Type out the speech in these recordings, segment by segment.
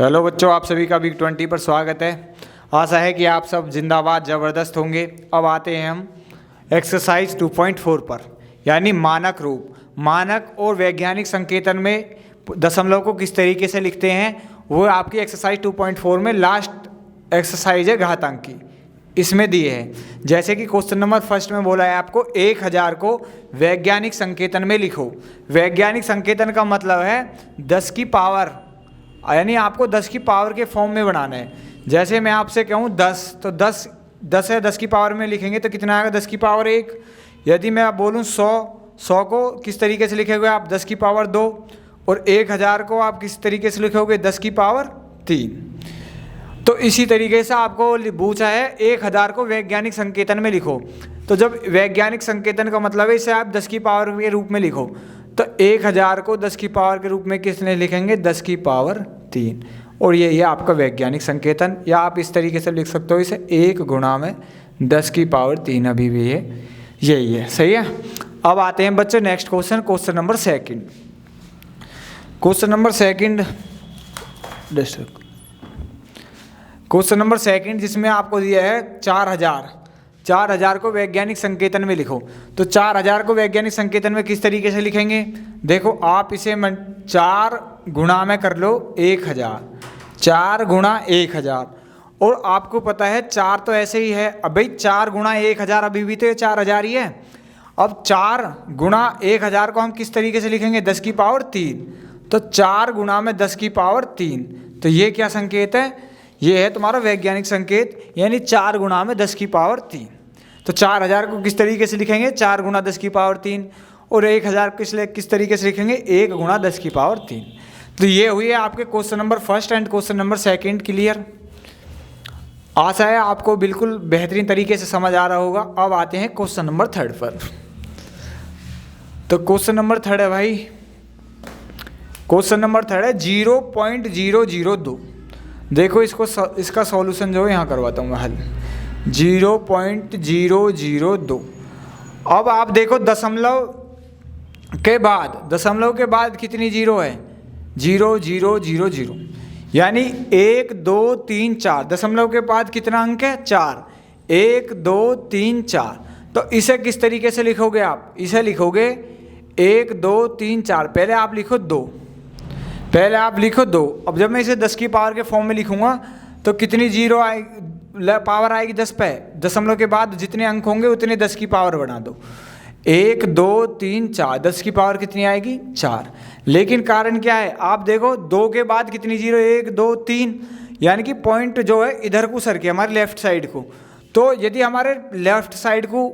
Hello बच्चों, आप सभी का वीक 20 पर स्वागत है। आशा है कि आप सब जिंदाबाद ज़बरदस्त होंगे। अब आते हैं हम एक्सरसाइज 2.4 पर, यानी मानक रूप। मानक और वैज्ञानिक संकेतन में दशमलव को किस तरीके से लिखते हैं, वो आपकी एक्सरसाइज 2.4 में लास्ट एक्सरसाइज है घातांक की, इसमें दिए हैं। जैसे कि क्वेश्चन नंबर फर्स्ट में बोला है आपको 1000 को वैज्ञानिक संकेतन में लिखो। वैज्ञानिक संकेतन का मतलब है 10 की पावर, यानी आपको 10 की पावर के फॉर्म में बनाना है। जैसे मैं आपसे कहूँ 10, तो 10 है, 10 की पावर में लिखेंगे तो कितना आएगा, 10 की पावर 1। यदि मैं आप बोलूँ 100 को किस तरीके से लिखेंगे आप, 10 की पावर 2। और 1000 को आप किस तरीके से लिखोगे, 10 की पावर 3। तो इसी तरीके से आपको पूछा है 1000 को वैज्ञानिक संकेतन में लिखो। तो जब वैज्ञानिक संकेतन का मतलब है इसे आप 10 की पावर के रूप में लिखो, तो 1000 को 10 की पावर के रूप में किसने लिखेंगे, 10 की पावर 3। और ये आपका वैज्ञानिक संकेतन, या आप इस तरीके से लिख सकते हो इसे 1 गुणा में 10 की पावर 3, अभी भी यही है। सही है। अब आते हैं बच्चे next question, question number second. Question number second जिसमें आपको दिया है 4000 को वैज्ञानिक संकेतन में लिखो। तो 4000 को वैज्ञानिक संकेतन में किस तरीके से लिखेंगे, देखो आप इसे 4 गुणा में कर लो 1000, 4 गुणा 1000। और आपको पता है 4 तो ऐसे ही है, अब भाई 4 गुणा 1000 अभी भी तो ये 4000 ही है। अब 4 गुणा 1000 को हम किस तरीके से लिखेंगे, 10 की पावर 3। तो 4 गुणा में 10 की पावर 3, तो ये क्या संकेत है, ये है तुम्हारा वैज्ञानिक संकेत, यानी 4 गुणा में 10 की पावर 3। तो 4000 को किस तरीके से लिखेंगे, 4 गुणा 10 की पावर 3। और 1000 किस तरीके से लिखेंगे, 1 गुणा 10 की पावर 3। तो ये हुई है आपके question number first and question number second clear. आशा है आपको बिल्कुल बेहतरीन तरीके से समझ आ रहा होगा। अब आते हैं क्वेश्चन नंबर थर्ड पर। तो क्वेश्चन नंबर थर्ड है भाई, क्वेश्चन नंबर थर्ड है 0.002। देखो इसका सॉल्यूशन जो है यहाँ करवाता हूँ मैं हल, 0.002। अब आप देखो दशमलव के बाद कितनी जीरो है, 0000, यानी 1 2 3 4। दशमलव के बाद कितना अंक है, 4, 1 2 3 4। तो इसे किस तरीके से लिखोगे आप, इसे लिखोगे 1 2 3 4। पहले आप लिखो 2, अब जब मैं इसे 10 की पावर के फॉर्म में लिखूंगा तो कितनी जीरो पावर आएगी 10 पे। दशमलव के बाद जितने अंक होंगे उतने 10 की पावर बढ़ा दो, 1 2 3 4, 10 की पावर कितनी आएगी, 4। लेकिन कारण क्या है, आप देखो 2 के बाद कितनी जीरो, 1 2 3, यानी कि पॉइंट जो है इधर को सर के हमारे लेफ्ट साइड को। तो यदि हमारे लेफ्ट साइड को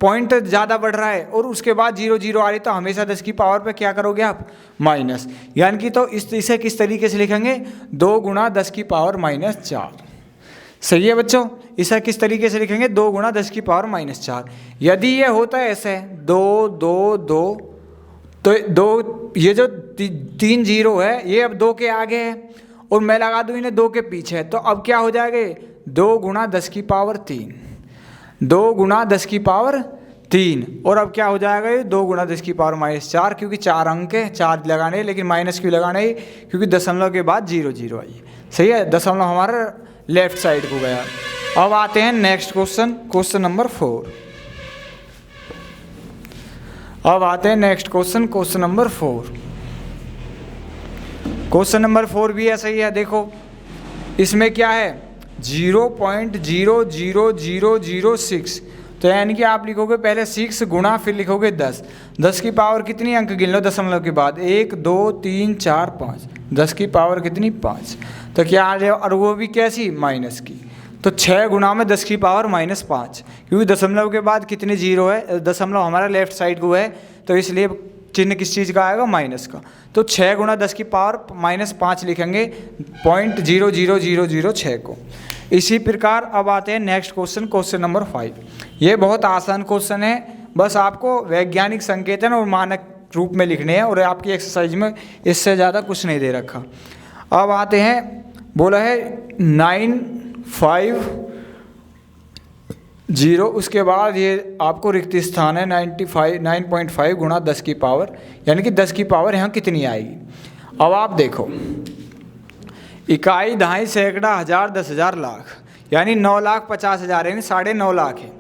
पॉइंट ज़्यादा बढ़ रहा है और उसके बाद 0 आ रही, तो हमेशा 10 की पावर पे क्या करोगे आप, माइनस। यानी कि तो इसे किस तरीके से लिखेंगे, 2 गुणा 10 की पावर -4। सही है बच्चों, इसे किस तरीके से लिखेंगे, 2 गुणा 10 की पावर -4। यदि ये होता है ऐसे 2 2 2, तो 2, ये जो 3 जीरो है ये अब 2 के आगे है और मैं लगा दूँ इन्हें 2 के पीछे, तो अब क्या हो जाएगा, 2 गुणा 10 की पावर 3, 2 गुणा 10 की पावर 3। और अब क्या हो जाएगा, ये 2 गुणा 10 की पावर -4, क्योंकि 4 अंक है, 4 लगाने, लेकिन माइनस क्यों लगाने, क्योंकि दशमलव के बाद 0 आई। सही है, दशमलव हमारा लेफ्ट साइड को गया। अब आते हैं नेक्स्ट क्वेश्चन, क्वेश्चन नंबर 4। अब आते हैं next question, question number 4। Question number 4 भी ऐसा ही है। देखो इसमें क्या है, 0.00006। तो यानी कि आप लिखोगे पहले 6 गुणा, फिर लिखोगे 10। 10 की पावर कितनी अंक गिन लो दशमलव के बाद, 1 2 3 4 5, 10 की पावर कितनी, 5। तो क्या आ जाए, और वो भी कैसी, माइनस की। तो 6 गुणा में 10 की पावर -5, क्योंकि दशमलव के बाद कितने जीरो है, दशमलव हमारा लेफ्ट साइड को है, तो इसलिए चिन्ह किस चीज़ का आएगा, माइनस का। तो 6 गुणा 10 की पावर -5 लिखेंगे 0.00006 को। इसी प्रकार अब आते हैं नेक्स्ट क्वेश्चन, क्वेश्चन नंबर 5। ये बहुत आसान क्वेश्चन है, बस आपको वैज्ञानिक संकेतन और मानक रूप में लिखने हैं, और आपकी एक्सरसाइज में इससे ज़्यादा कुछ नहीं दे रखा। अब आते हैं, बोला है 950, उसके बाद ये आपको रिक्त स्थान है 9.5 गुणा 10 की पावर, यानी कि 10 की पावर यहाँ कितनी आएगी। अब आप देखो इकाई, दहाई, सैकड़ा, हज़ार, 10,000, लाख, यानी 9,50,000 यानी 9.5 लाख है।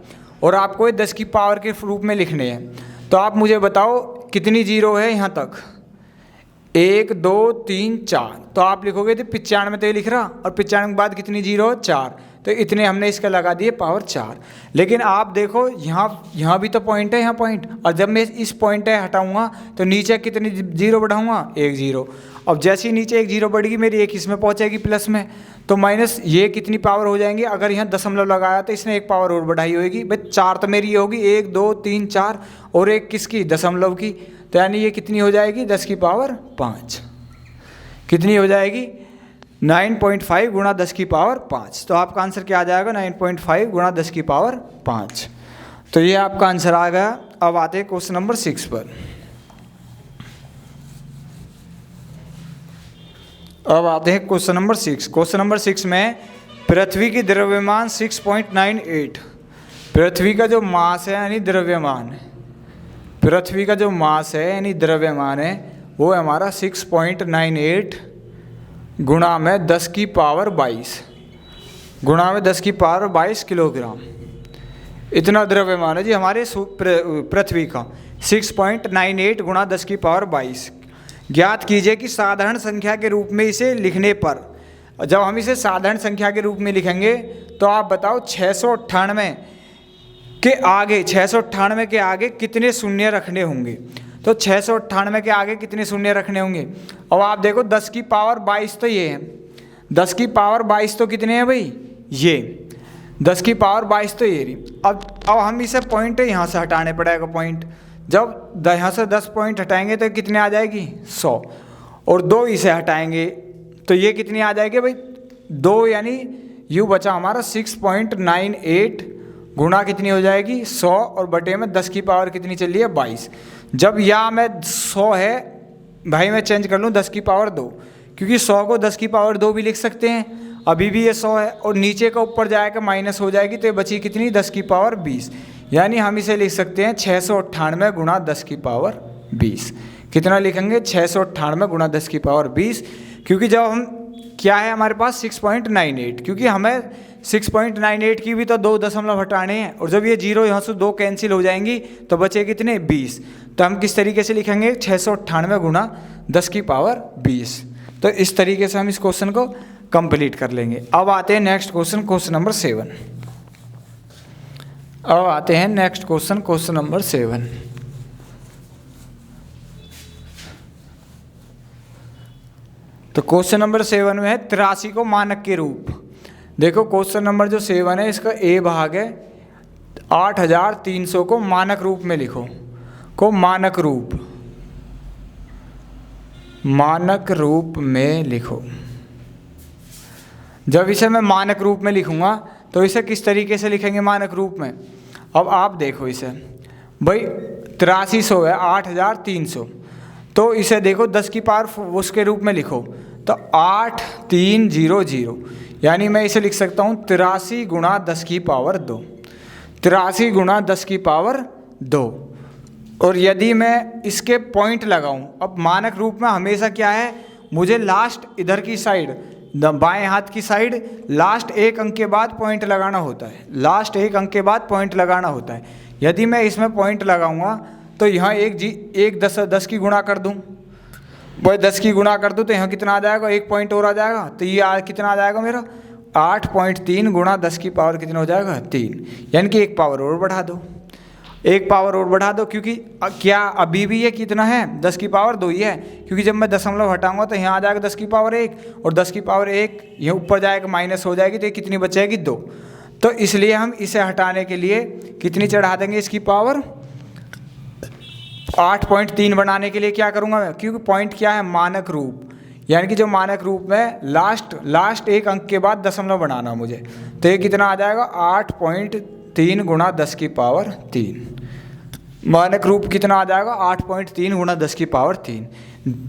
और आपको ये 10 की पावर के रूप में लिखने हैं। तो आप मुझे बताओ कितनी जीरो है यहाँ तक? 1 2 3 4। तो आप लिखोगे तो 95 तो ये लिख रहा, और 95 के बाद कितनी जीरो? 4। तो इतने हमने इसका लगा दिए पावर 4। लेकिन आप देखो यहाँ भी तो पॉइंट है, यहाँ पॉइंट, और जब मैं इस पॉइंट है हटाऊंगा तो नीचे कितनी जीरो बढ़ाऊंगा? 1 जीरो। अब जैसे ही नीचे 1 जीरो बढ़ेगी मेरी 1 इसमें पहुँचेगी प्लस में, तो माइनस ये कितनी पावर हो जाएंगी? अगर यहाँ दशमलव लगाया तो इसने 1 पावर और बढ़ाई होगी भाई। 4 तो मेरी ये होगी, 1 2 3 4, और 1 किसकी? दशमलव की। तो यानी ये कितनी हो जाएगी? 10 की पावर 5। कितनी हो जाएगी? 9.5 गुणा 10 की पावर 5। तो आपका आंसर क्या आ जाएगा? 9.5 गुणा 10 की पावर 5। तो ये आपका आंसर आ गया। अब आते हैं क्वेश्चन नंबर 6 पर। अब आते हैं क्वेश्चन नंबर 6। क्वेश्चन नंबर 6 में पृथ्वी की द्रव्यमान 6.98, पृथ्वी का जो मास है यानी द्रव्यमान, पृथ्वी का जो मास है यानी द्रव्यमान है वो है हमारा 6.98 गुणा में 10 की पावर 22, गुणा में 10 की पावर 22 किलोग्राम। इतना द्रव्यमान है जी हमारे पृथ्वी का, 6.98 गुणा 10 की पावर 22। ज्ञात कीजिए कि साधारण संख्या के रूप में इसे लिखने पर, जब हम इसे साधारण संख्या के रूप में लिखेंगे तो आप बताओ 698 के आगे, 698 के आगे कितने शून्य रखने होंगे? तो 698 के आगे कितने शून्य रखने होंगे? अब आप देखो 10 की पावर 22 तो ये है, 10 की पावर 22 तो कितने हैं भाई? ये 10 की पावर 22 तो ये रही। अब हम इसे पॉइंट यहाँ से हटाने पड़ेगा पॉइंट। जब यहाँ से 10 पॉइंट हटाएंगे तो कितने आ जाएगी? 100, और 2 इसे हटाएंगे तो ये कितनी आ जाएगी भाई? 2, यानी यूँ बचा हमारा 6.98 गुणा कितनी हो जाएगी? 100, और बटे में 10 की पावर कितनी चली है? 22। जब यहाँ में 100 है भाई, मैं चेंज कर लूँ 10 की पावर 2, क्योंकि 100 को 10 की पावर 2 भी लिख सकते हैं। अभी भी ये 100 है, और नीचे का ऊपर जाएगा माइनस हो जाएगी, तो ये बची कितनी? 10 की पावर 20। यानी हम इसे लिख सकते हैं 698 गुणा 10 की पावर 20। कितना लिखेंगे? 698 गुणा 10 की पावर 20, क्योंकि जब हम क्या है हमारे पास 6.98, क्योंकि हमें 6.98 की भी तो 2 दशमलव हटाने हैं, और जब ये जीरो यहाँ से 2 कैंसिल हो जाएंगी तो बचे कितने? 20। तो हम किस तरीके से लिखेंगे? 698 गुणा 10 की पावर 20। तो इस तरीके से हम इस क्वेश्चन को कंप्लीट कर लेंगे। अब आते हैं नेक्स्ट क्वेश्चन, क्वेश्चन नंबर 7। अब आते हैं नेक्स्ट क्वेश्चन, क्वेश्चन नंबर 7। तो क्वेश्चन नंबर 7 में है 83 को मानक के रूप। देखो क्वेश्चन नंबर जो 7 है इसका ए भाग है, 8300 को मानक रूप में लिखो, को मानक रूप, मानक रूप में लिखो। जब इसे मैं मानक रूप में लिखूंगा तो इसे किस तरीके से लिखेंगे मानक रूप में? अब आप देखो इसे भाई, 8300 है, 8300, तो इसे देखो 10 की पावर उसके रूप में लिखो तो 8300, यानी मैं इसे लिख सकता हूँ 83 गुणा 10 की पावर 2, 83 गुणा 10 की पावर 2। और यदि मैं इसके पॉइंट लगाऊं, अब मानक रूप में हमेशा क्या है, मुझे लास्ट इधर की साइड, बाएं हाथ की साइड लास्ट एक अंक के बाद पॉइंट लगाना होता है, लास्ट एक अंक के बाद पॉइंट लगाना होता है। यदि मैं इसमें पॉइंट लगाऊंगा तो यहाँ एक 10 की गुणा कर दूँ, वही 10 की गुणा कर दूँ तो यहाँ कितना आ जाएगा? 1 पॉइंट और आ जाएगा, तो ये कितना आ जाएगा मेरा? 8.3 गुणा 10 की पावर कितना हो जाएगा? 3। यानी कि 1 पावर और बढ़ा दो, 1 पावर और बढ़ा दो, क्योंकि क्या अभी भी ये कितना है? 10 की पावर 2 ही है, क्योंकि जब मैं दशमलव हटाऊंगा तो यहाँ आ जाएगा 10 की पावर 1, और 10 की पावर 1 यहाँ ऊपर जाएगा माइनस हो जाएगी, तो ये कितनी बचेगी? 2। तो इसलिए हम इसे हटाने के लिए कितनी चढ़ा देंगे इसकी पावर? 8.3 बनाने के लिए क्या करूँगा मैं? क्योंकि पॉइंट क्या है? मानक रूप, यानी कि जो मानक रूप में लास्ट एक अंक के बाद दशमलव बनाना मुझे, तो ये कितना आ जाएगा? 8.3 गुणा 10 की पावर 3। मानक रूप कितना आ जाएगा? 8.3 गुणा 10 की पावर 3।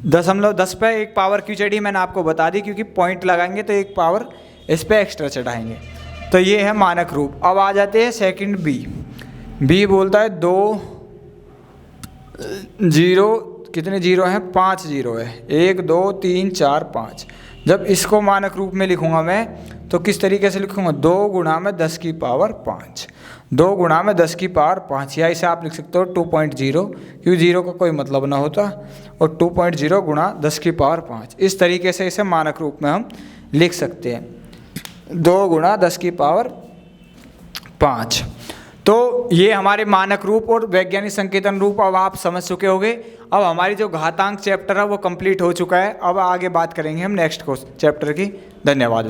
0.10 पे 1 पावर क्यों चढ़ी मैंने आपको बता दी, क्योंकि पॉइंट लगाएंगे तो 1 पावर इस पे एक्स्ट्रा चढ़ाएंगे। तो ये है मानक रूप। अब आ जाते हैं सेकंड बी बोलता है 2 0, कितने जीरो हैं? 5 जीरो है, 1 2 3 4 5। जब इसको मानक रूप में लिखूंगा मैं तो किस तरीके से लिखूंगा, 2 गुणा में 10 की पावर 5, 2 गुणा में 10 की पावर 5, या इसे आप लिख सकते हो 2.0, क्योंकि 0 का कोई मतलब ना होता, और 2.0 गुणा 10 की पावर 5, इस तरीके से इसे मानक रूप में हम लिख सकते हैं, 2 गुणा 10 की पावर 5। तो ये हमारे मानक रूप और वैज्ञानिक संकेतन रूप अब आप समझ चुके होंगे। अब हमारी जो घातांक चैप्टर है वो कंप्लीट हो चुका है। अब आगे बात करेंगे हम नेक्स्ट चैप्टर की। धन्यवाद।